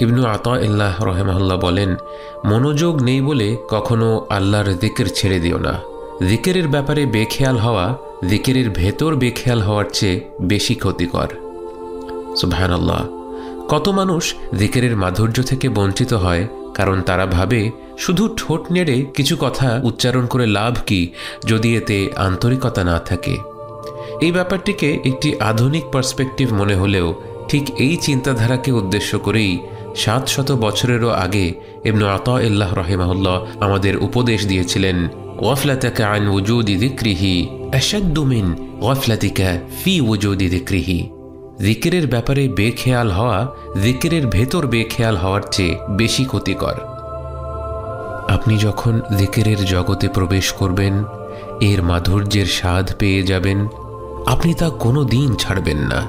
ইবনু আতাইল্লাহ রাহিমাহুল্লাহ বলেন, মনোযোগ নেই বলে কখনো আল্লাহর যিকির ছেড়ে দিও না। যিকিরের ব্যাপারে বেখেয়াল হওয়া যিকিরের ভেতর বেখেয়াল হওয়ার চেয়ে বেশি ক্ষতিকর। সুবহানাল্লাহ। কত মানুষ যিকিরের মাধুর্য থেকে বঞ্চিত হয় কারণ তারা ভাবে শুধু ঠোঁট নেড়ে কিছু কথা উচ্চারণ করে লাভ কি যদি এতে আন্তরিকতা না থাকে। এই ব্যাপারটিকে একটি আধুনিক পার্সপেক্টিভ মনে হলেও ঠিক এই চিন্তাধারাকে উদ্দেশ্য করেই 700 বছরেরও আগে ইবনু আতাইল্লাহ রাহিমাহুল্লাহ আমাদের উপদেশ দিয়েছিলেন, গাফলাতাকা আন ওয়ুজুদি যিকরিহি আশাদ্দু মিন গাফলাতিকা ফি ওয়ুজুদি যিকরিহি। যিকিরের ব্যাপারে বেখেয়াল হওয়া যিকিরের ভেতর বেখেয়াল হওয়ার চেয়ে বেশি ক্ষতিকর। আপনি যখন যিকিরের জগতে প্রবেশ করবেন, এর মাধুর্যের স্বাদ পেয়ে যাবেন, আপনি তা কোনো দিন ছাড়বেন না।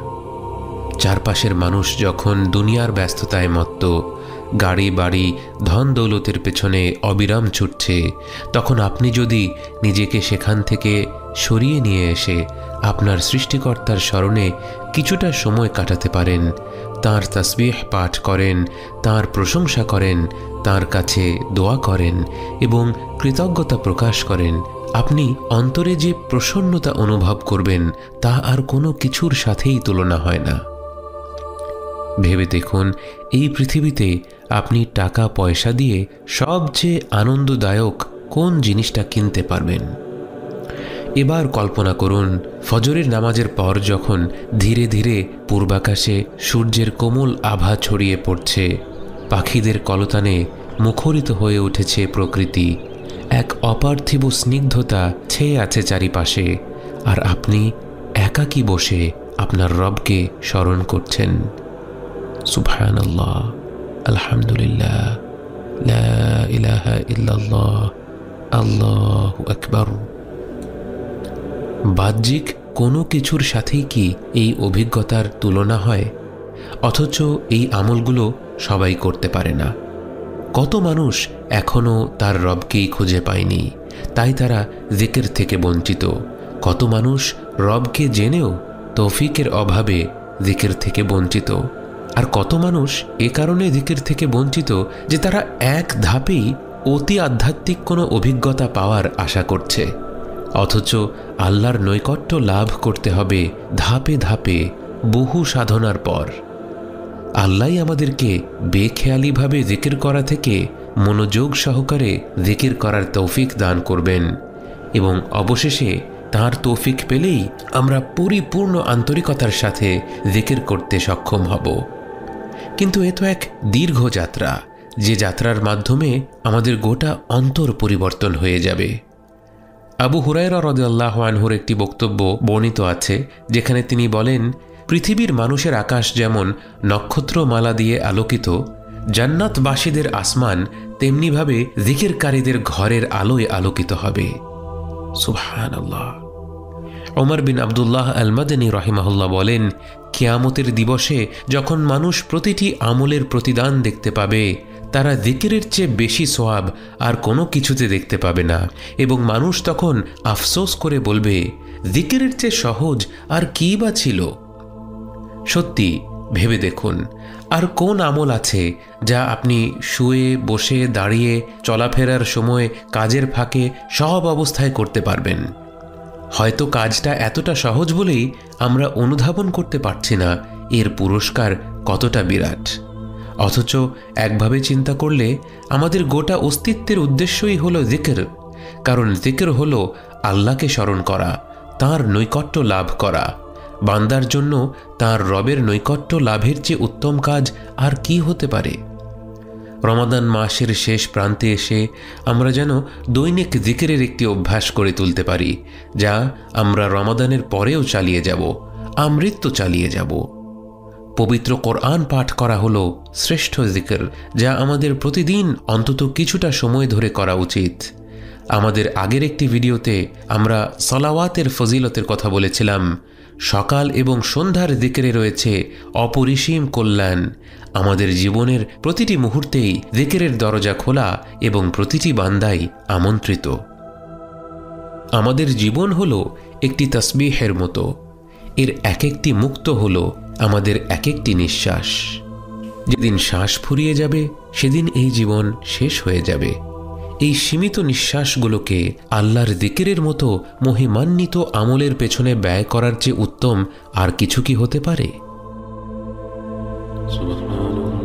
চারপাশের মানুষ যখন দুনিয়ার ব্যস্ততায় মত্ত, গাড়ি বাড়ি ধন দৌলতের পেছনে অবিরাম ছুটছে, তখন আপনি যদি নিজেকে সেখান থেকে সরিয়ে নিয়ে এসে আপনার সৃষ্টিকর্তার স্মরণে কিছুটা সময় কাটাতে পারেন, তাঁর তাসবিহ পাঠ করেন, তাঁর প্রশংসা করেন, তাঁর কাছে দোয়া করেন এবং কৃতজ্ঞতা প্রকাশ করেন, আপনি অন্তরে যে প্রসন্নতা অনুভব করবেন তা আর কোনো কিছুর সাথেই তুলনা হয় না। ভেবে দেখুন, এই পৃথিবীতে আপনি টাকা পয়সা দিয়ে সবচেয়ে আনন্দদায়ক কোন জিনিসটা কিনতে পারবেন? এবার কল্পনা করুন, ফজরের নামাজের পর যখন ধীরে ধীরে পূর্বাকাশে সূর্যের কোমল আভা ছড়িয়ে পড়ছে, পাখিদের কলতানে মুখরিত হয়ে উঠেছে প্রকৃতি, এক অপার্থিব স্নিগ্ধতা ছেয়ে আছে চারিপাশে, আর আপনি একাকী বসে আপনার রবকে স্মরণ করছেন। সুবহানাল্লাহ, আলহামদুলিল্লাহ, লা ইলাহা ইল্লাল্লাহ, আল্লাহু আকবার। বাহ্যিক কোনো কিছুর সাথেই কি এই অভিজ্ঞতার তুলনা হয়? অথচ এই আমলগুলো সবাই করতে পারে না। কত মানুষ এখনও তার রবকেই খুঁজে পায়নি, তাই তারা যিকির থেকে বঞ্চিত। কত মানুষ রবকে জেনেও তৌফিকের অভাবে যিকির থেকে বঞ্চিত। আর কত মানুষ এ কারণে যিকির থেকে বঞ্চিত যে তারা এক ধাপেই অতি আধ্যাত্মিক কোনো অভিজ্ঞতা পাওয়ার আশা করছে, অথচ আল্লাহর নৈকট্য লাভ করতে হবে ধাপে ধাপে, বহু সাধনার পর। আল্লাহই আমাদেরকে বেখেয়ালিভাবে যিকির করা থেকে মনোযোগ সহকারে যিকির করার তৌফিক দান করবেন এবং অবশেষে তাঁর তৌফিক পেলেই আমরা পরিপূর্ণ আন্তরিকতার সাথে যিকির করতে সক্ষম হব। কিন্তু এ তো এক দীর্ঘ যাত্রা, যে যাত্রার মাধ্যমে আমাদের গোটা অন্তর পরিবর্তন হয়ে যাবে। আবু হুরায়রা রাদিয়াল্লাহু আনহুর একটি বক্তব্য বর্ণিত আছে, যেখানে তিনি বলেন, পৃথিবীর মানুষের আকাশ যেমন নক্ষত্রমালা দিয়ে আলোকিত, জান্নাতবাসীদের আসমান তেমনিভাবে যিকিরকারীদের ঘরের আলোয় আলোকিত হবে। সুবহানাল্লাহ। ওমর বিন আব্দুল্লাহ আল মাদানী রাহিমাহুল্লাহ বলেন, কিয়ামতের দিবসে যখন মানুষ প্রতিটি আমলের প্রতিদান দেখতে পাবে, তারা যিকিরের চেয়ে বেশি সওয়াব আর কোনো কিছুতে দেখতে পাবে না, এবং মানুষ তখন আফসোস করে বলবে, যিকিরের চেয়ে সহজ আর কী বা ছিল? সত্যি ভেবে দেখুন, আর কোন আমল আছে যা আপনি শুয়ে বসে দাঁড়িয়ে চলাফেরার সময় কাজের ফাঁকে সব অবস্থায় করতে পারবেন? হয়তো কাজটা এতটা সহজ বলেই আমরা অনুধাবন করতে পারছি না এর পুরস্কার কতটা বিরাট। অথচ একভাবে চিন্তা করলে আমাদের গোটা অস্তিত্বের উদ্দেশ্যই হলো যিকির, কারণ যিকির হলো আল্লাহকে স্মরণ করা, তাঁর নৈকট্য লাভ করা। বান্দার জন্য তাঁর রবের নৈকট্য লাভের চেয়ে উত্তম কাজ আর কি হতে পারে? রমাদান মাসের শেষ প্রান্তে এসে আমরা যেন দৈনিক যিকিরের একটি অভ্যাস করে তুলতে পারি, যা আমরা রমাদানের পরেও চালিয়ে যাব, আমৃত্যু চালিয়ে যাব। পবিত্র কোরআন পাঠ করা হলো শ্রেষ্ঠ যিকির, যা আমাদের প্রতিদিন অন্তত কিছুটা সময় ধরে করা উচিত। আমাদের আগের একটি ভিডিওতে আমরা সালাওয়াতের ফজিলতের কথা বলেছিলাম। সকাল এবং সন্ধ্যার যিকিরে রয়েছে অপরিসীম কল্যাণ। আমাদের জীবনের প্রতিটি মুহূর্তেই যিকিরের দরজা খোলা এবং প্রতিটি বান্দাই আমন্ত্রিত। আমাদের জীবন হলো একটি তাসবিহের মতো, এর এক একটি মুক্ত হলো আমাদের এক একটি নিঃশ্বাস। যেদিন শ্বাস ফুরিয়ে যাবে সেদিন এই জীবন শেষ হয়ে যাবে। এই সীমিত নিঃশ্বাসগুলোকে আল্লাহর যিকিরের মতো মহিমান্বিত আমলের পেছনে ব্যয় করার চেয়ে উত্তম আর কিছু কি হতে পারে? সুবহানাল্লাহ।